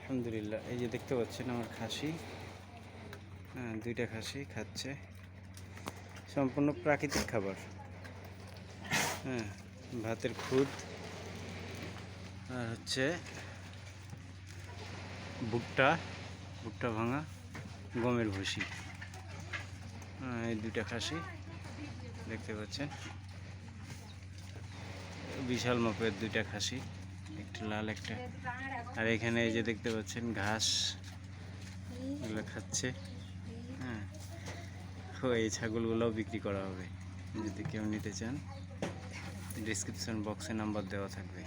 আলহামদুলিল্লাহ। এই যে দেখতে পাচ্ছেন আমার খাসি, হ্যাঁ, দুইটা খাসি খাচ্ছে সম্পূর্ণ প্রাকৃতিক খাবার। হ্যাঁ, ভাতের খুদ আর হচ্ছে ভুট্টা ভুট্টা ভাঙা, গমের ভুসি। এই দুইটা খাসি দেখতে পাচ্ছেন, বিশাল মাপের দুইটা খাসি, একটা লাল একটা। আর এখানে এই যে দেখতে পাচ্ছেন ঘাস এগুলো খাচ্ছে। হ্যাঁ, এই ছাগলগুলোও বিক্রি করা হবে, যদি কেউ নিতে চান ডিসক্রিপশন বক্সে নাম্বার দেওয়া থাকবে।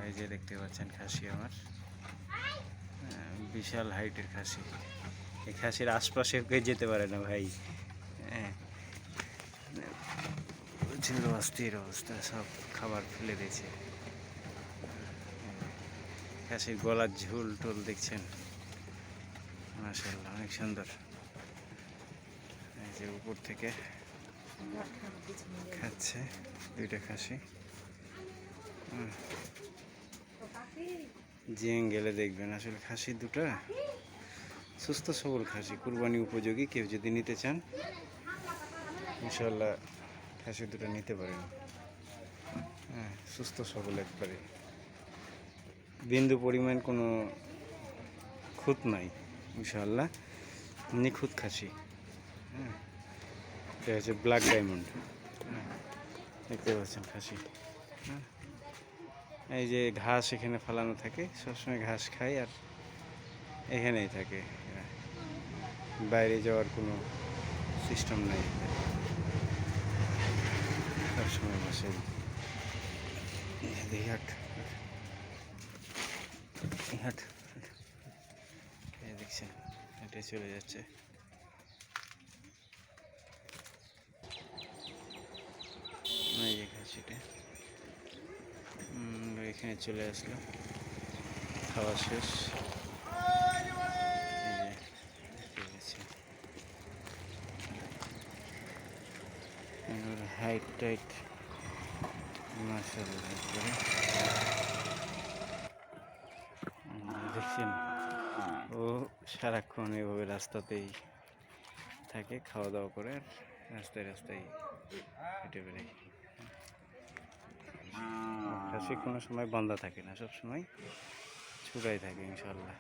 এই যে দেখতে পাচ্ছেন খাসি আমার, বিশাল হাইটের খাসি। এই খাসির আশপাশে কেউ যেতে পারে না ভাই। হ্যাঁ, প্রচুর অস্থির অবস্থা, সব খাবার ফেলে দিয়েছে। খাসির গলার ঝুল টুল দেখছেন, মাশাআল্লাহ অনেক সুন্দর। এই যে উপর থেকে খাচ্ছে দুইটা খাসি। জিং গেলে দেখবেন আসলে খাসি দুটা সুস্থ সবল খাসি, কুরবানি উপযোগী। কেউ যদি নিতে চান ইনশাল্লাহ খাসি দুটো নিতে পারেন। হ্যাঁ, সুস্থ সবল একবারে, বিন্দু পরিমাণ কোনো খুঁত নাই, ইনশাল্লাহ নিখুঁত খাসি। হ্যাঁ, এটা হচ্ছে ব্ল্যাক ডায়মন্ড। হ্যাঁ, দেখতে পাচ্ছেন খাসি। হ্যাঁ, এই যে ঘাস এখানে ফালানো থাকে, সবসময় ঘাস খায় আর এখানেই থাকে, বাইরে যাওয়ার কোনো সিস্টেম নাই, সবসময় বসে। হাট হাট দেখছেন, হেঁটে চলে যাচ্ছে। এই যে খাসিটা এখানে চলে আসলো, খাওয়া শেষ। হাইট টাইট মাশাআল্লাহ করে দেখছেন, ও সারাক্ষণ এভাবে রাস্তাতেই থাকে, খাওয়া দাওয়া করে আর রাস্তায় রাস্তায় হেঁটে বেড়ায়। খাসি কোনো সময় বাঁধা থাকে না, সব সময় ছুটাই থাকে ইনশাল্লাহ।